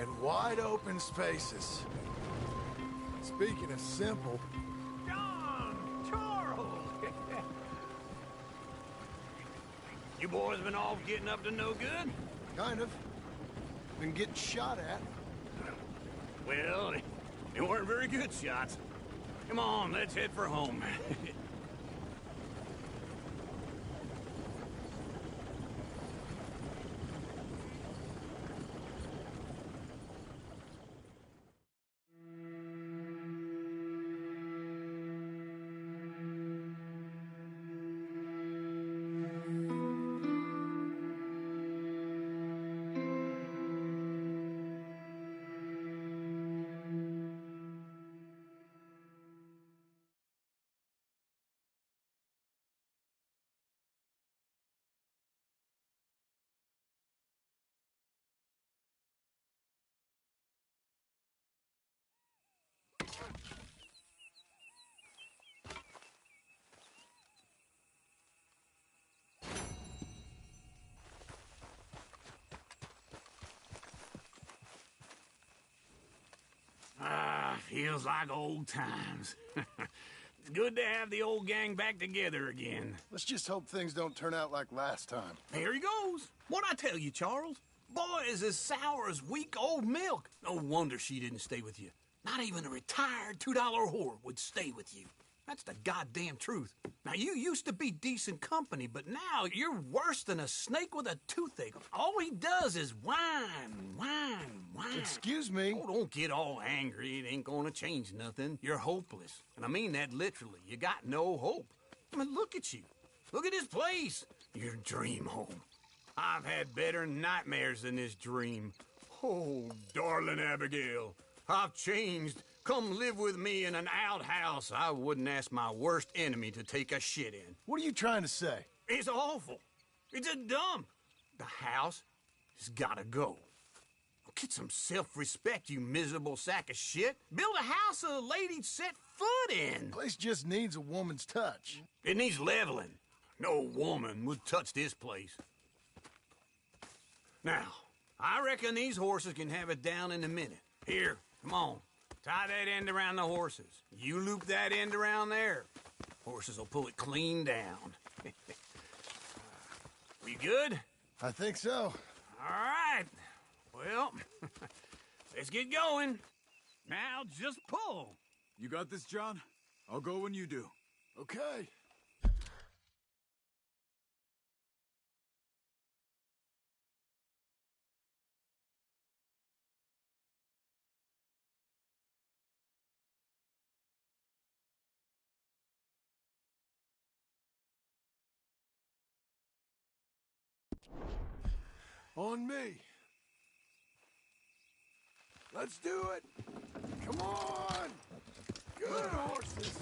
and wide open spaces. Speaking of simple... John! Charles! You boys been off getting up to no good? Kind of. Been getting shot at. Well, they weren't very good shots. Come on, let's head for home. Feels like old times. It's good to have the old gang back together again. Let's just hope things don't turn out like last time. There he goes. What'd I tell you, Charles? Boy is as sour as weak old milk. No wonder she didn't stay with you. Not even a retired $2 whore would stay with you. That's the goddamn truth. Now, you used to be decent company, but now you're worse than a snake with a toothache. All he does is whine, whine, whine. Excuse me? Oh, don't get all angry. It ain't gonna change nothing. You're hopeless. And I mean that literally. You got no hope. I mean, look at you. Look at this place. Your dream home. I've had better nightmares than this dream. Oh, darling Abigail, I've changed. Come live with me in an outhouse I wouldn't ask my worst enemy to take a shit in. What are you trying to say? It's awful. It's a dump. The house has gotta go. Get some self-respect, you miserable sack of shit. Build a house a lady'd set foot in. The place just needs a woman's touch. It needs leveling. No woman would touch this place. Now, I reckon these horses can have it down in a minute. Here, come on. Tie that end around the horses. You loop that end around there. Horses will pull it clean down. We good? I think so. All right. Well, let's get going. Now just pull. You got this, John? I'll go when you do. Okay. On me. Let's do it. Come on. Good horses.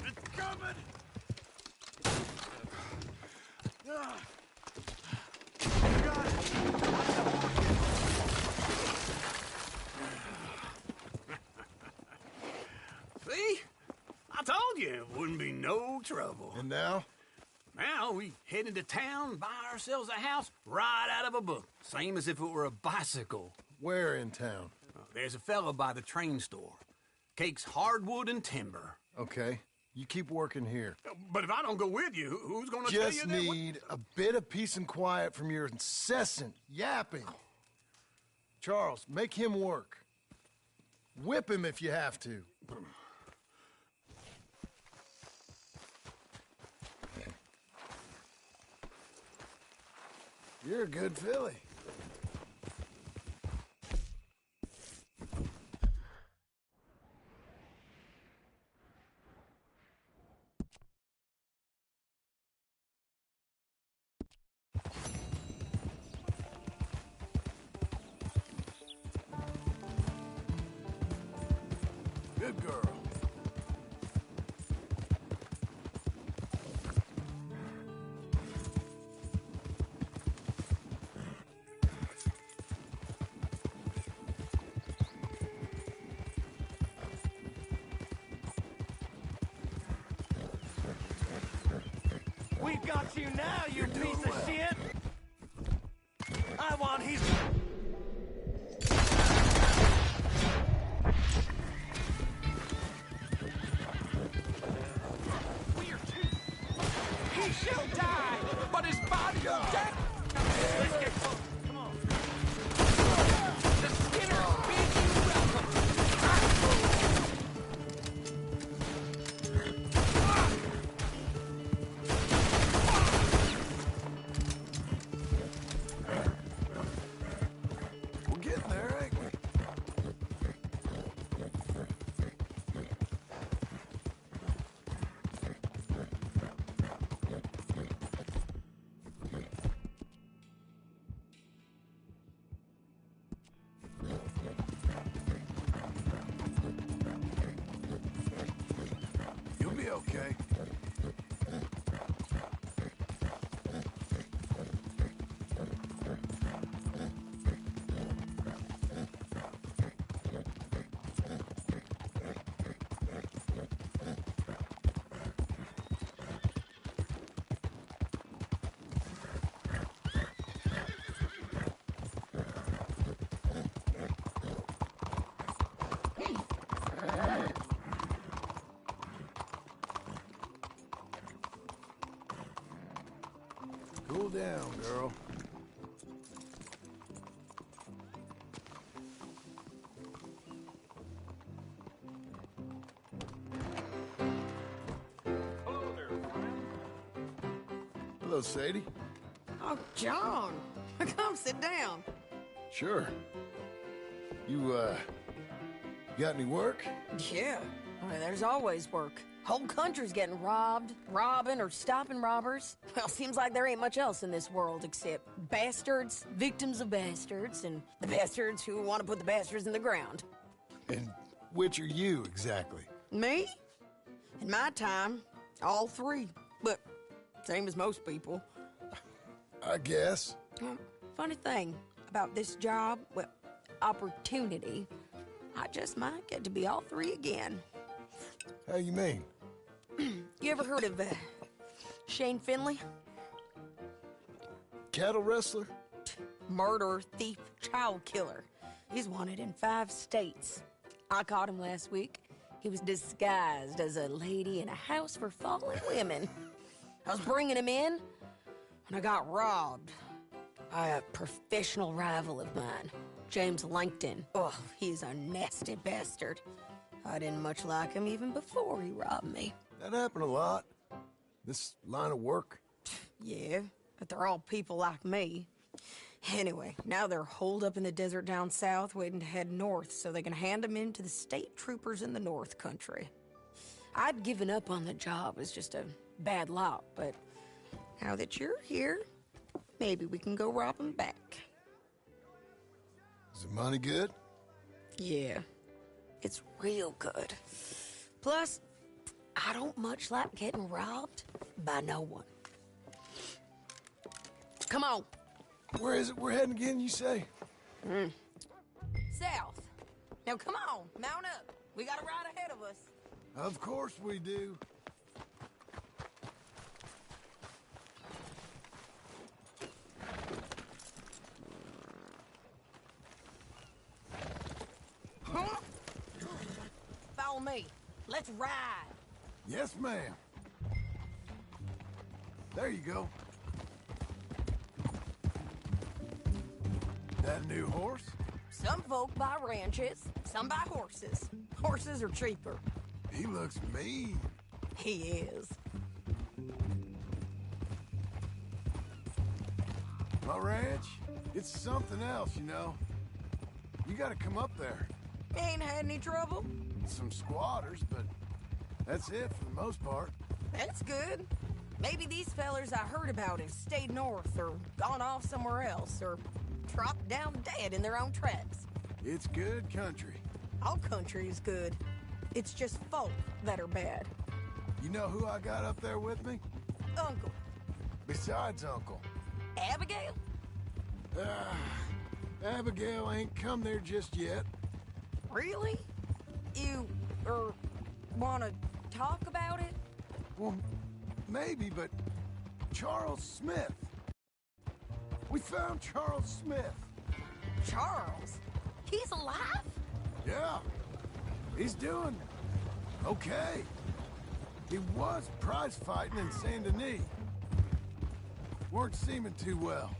It's coming. Got it. See? I told you it wouldn't be no trouble. And now? Now we head into town, buy ourselves a house right out of a book. Same as if it were a bicycle. Where in town? There's a fella by the train store. Cakes hardwood and timber. Okay. You keep working here. But if I don't go with you, who's gonna tell you Just that? need a bit of peace and quiet from your incessant yapping. Charles, make him work. Whip him if you have to. You're a good filly. Good girl. We've got you now, you piece of shit! I want his... He shall die, but his body will die. Let's get close. Come on. The Skinners bid you welcome. We're getting there, ain't we? You'll be okay. Cool down, girl. Hello, Sadie. Oh, John, come sit down. Sure. You, got any work? Yeah, I mean, there's always work. Whole country's getting robbed, robbing, or stopping robbers. Well, seems like there ain't much else in this world except bastards, victims of bastards, and the bastards who want to put the bastards in the ground. And which are you, exactly? Me? In my time, all three. But same as most people. I guess. Funny thing about this job, well, opportunity, I just might get to be all three again. How you mean? You ever heard of Shane Finley? Cattle wrestler? Murderer, thief, child killer. He's wanted in 5 states. I caught him last week. He was disguised as a lady in a house for fallen women. I was bringing him in, and I got robbed by a professional rival of mine, James Langton. Oh, he's a nasty bastard. I didn't much like him even before he robbed me. That happened a lot. This line of work. Yeah, but they're all people like me. Anyway, now they're holed up in the desert down south waiting to head north so they can hand them in to the state troopers in the north country. I'd given up on the job as just a bad lot, but now that you're here, maybe we can go rob them back. Is the money good? Yeah, it's real good. Plus, I don't much like getting robbed by no one. Come on. Where is it we're heading again, you say? South. Now come on, mount up. We got a ride ahead of us. Of course we do. Follow me. Let's ride. Yes, ma'am. There you go. That a new horse? Some folk buy ranches, some buy horses. Horses are cheaper. He looks mean. He is. My ranch, it's something else, you know. You gotta come up there. Ain't had any trouble? Some squatters, but that's it for the most part. That's good. Maybe these fellers I heard about have stayed north or gone off somewhere else or dropped down dead in their own tracks. It's good country. All country is good. It's just folk that are bad. You know who I got up there with me? Uncle. Besides Uncle. Abigail? Abigail ain't come there just yet. Really? You, wanna talk about it? Well, maybe, but Charles Smith. We found Charles Smith. Charles? He's alive? Yeah. He's doing okay. He was prize fighting in Saint Denis. Weren't seeming too well.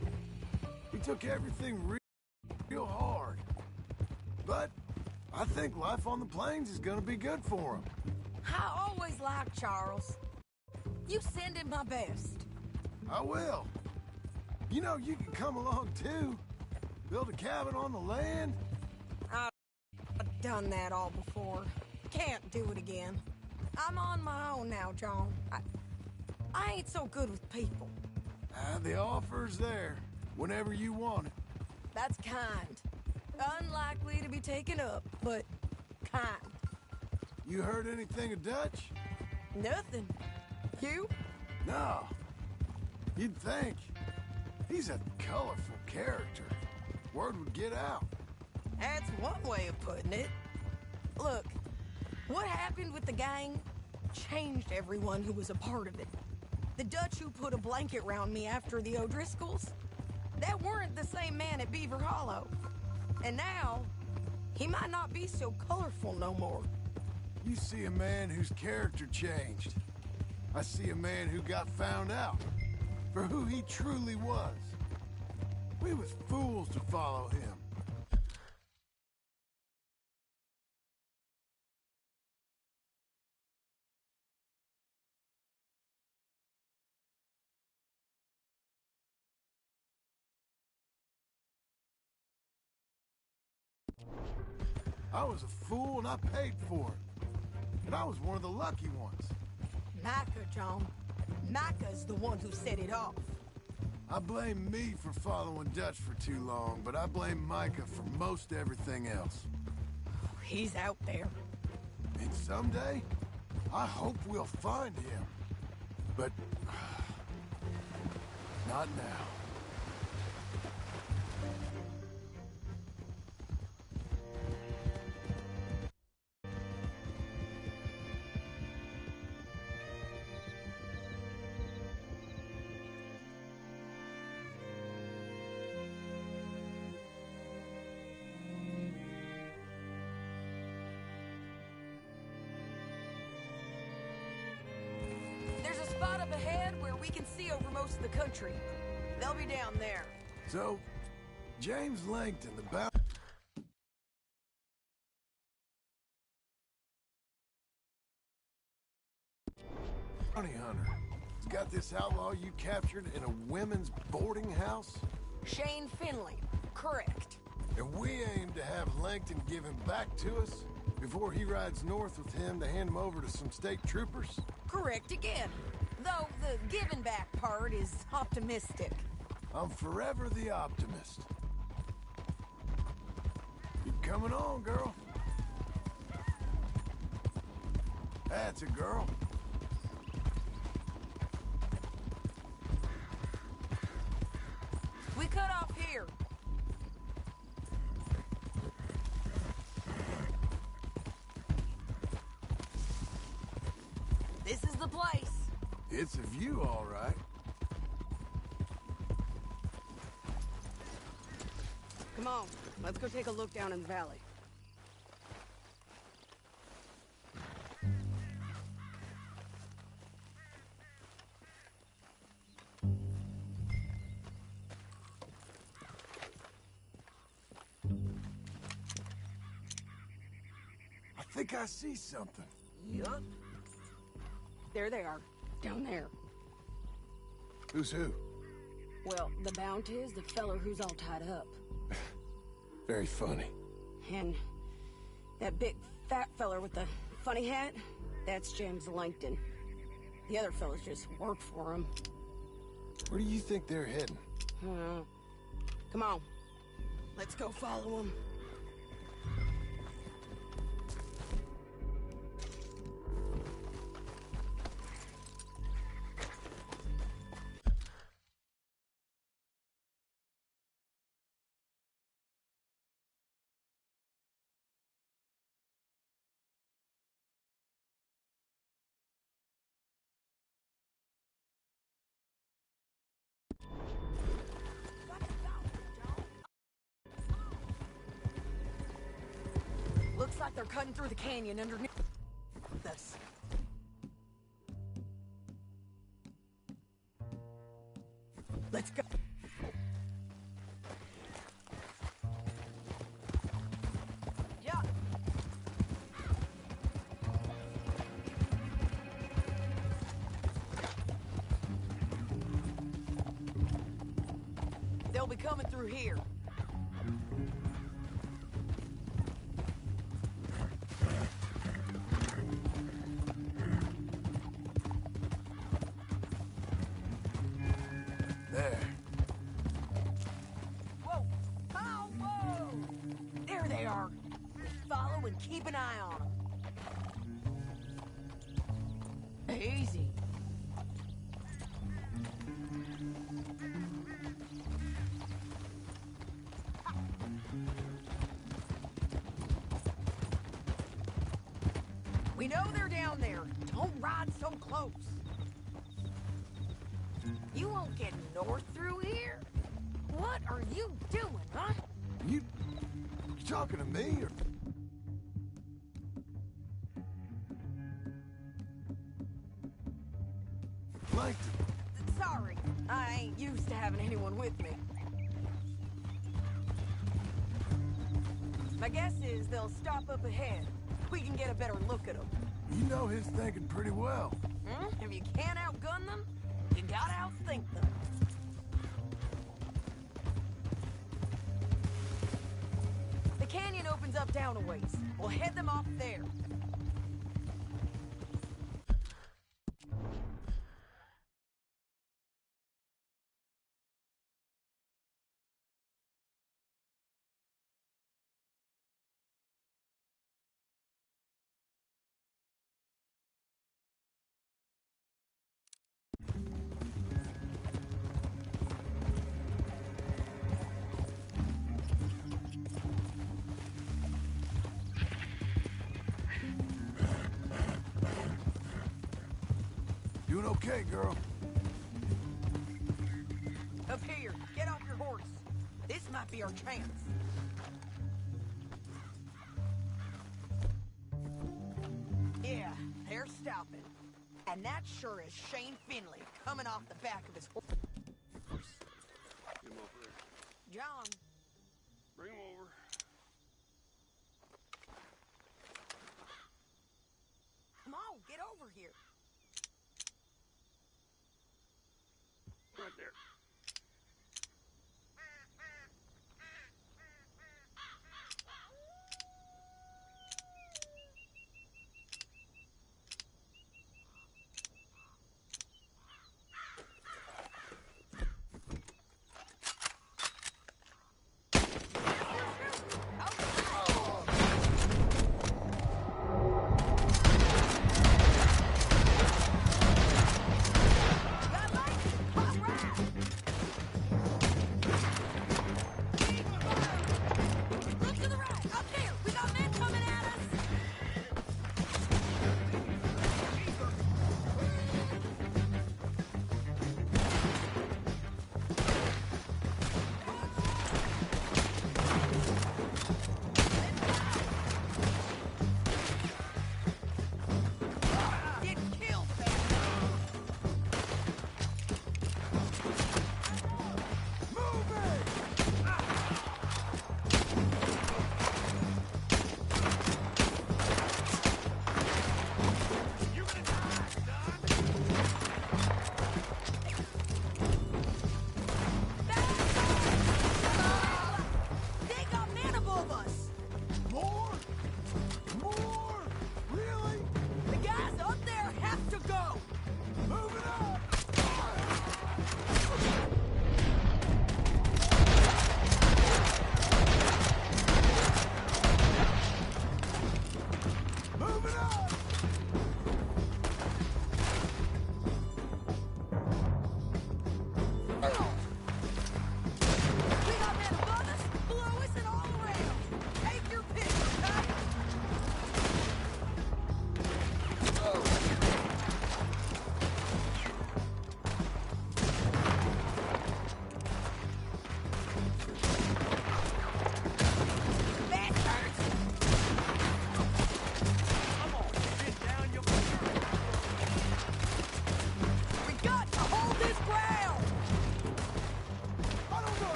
He took everything real hard. But I think life on the plains is gonna be good for him. I always liked Charles. You send him my best. I will. You know, you can come along too. Build a cabin on the land. I've done that all before. Can't do it again. I'm on my own now, John. I ain't so good with people. The offer's there whenever you want it. That's kind. Unlikely to be taken up, but kind. You heard anything of Dutch? Nothing. You? No. You'd think. He's a colorful character. Word would get out. That's one way of putting it. Look, what happened with the gang changed everyone who was a part of it. The Dutch who put a blanket round me after the O'Driscolls, that weren't the same man at Beaver Hollow. And now, he might not be so colorful no more. You see a man whose character changed. I see a man who got found out for who he truly was. We was fools to follow him. I was a fool and I paid for it. And I was one of the lucky ones. Micah, John. Micah's the one who set it off. I blame me for following Dutch for too long, but I blame Micah for most everything else. He's out there. And someday, I hope we'll find him. But... not now. There's a spot up ahead where we can see over most of the country. They'll be down there. So, James Langton, the bounty hunter, has got this outlaw you captured in a women's boarding house? Shane Finley. Correct. And we aim to have Langton give him back to us before he rides north with him to hand him over to some state troopers? Correct again. Though the giving back part is optimistic. I'm forever the optimist. Keep coming on, girl. That's a girl. We cut off here. This is the place. It's a view, all right. Come on, let's go take a look down in the valley. I think I see something. Yup. There they are, down there. Who's who? Well, the Bounty is the feller who's all tied up. Very funny. And that big fat feller with the funny hat, that's James Langton. The other fellas just work for him. Where do you think they're heading? Come on, let's go follow him. They're cutting through the canyon underneath us. Let's go. Yeah. They'll be coming through here. There. Whoa! Oh, whoa! There they are. Follow and keep an eye on them. Easy. We know they're down there. Don't ride so close. You won't get north through here? What are you doing, huh? You talking to me or? Plankton. Sorry, I ain't used to having anyone with me. My guess is they'll stop up ahead. We can get a better look at them. You know his thinking pretty well. If you can't outgun them, you gotta outthink them. The canyon opens up down a ways. We'll head them off there. Doing okay, girl. Up here, get off your horse. This might be our chance. Yeah, they're stopping. And that sure is Shane Finley coming off the back of his horse. Get him over here. John, Bring him over. come on, get over here. Right there.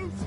loose!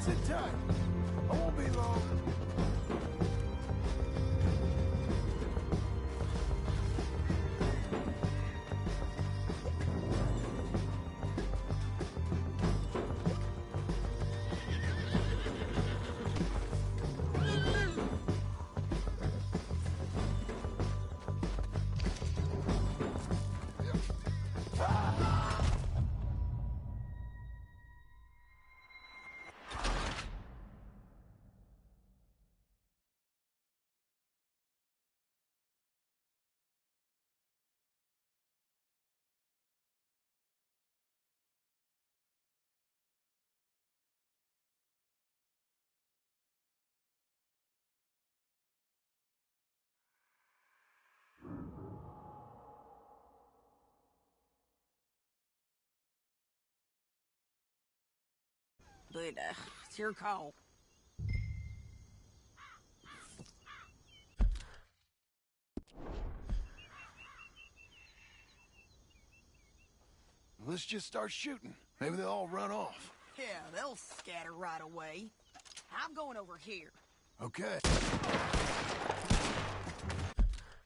Sit tight. I won't be long. But, it's your call. Let's just start shooting. Maybe they'll all run off. Yeah, they'll scatter right away. I'm going over here. Okay.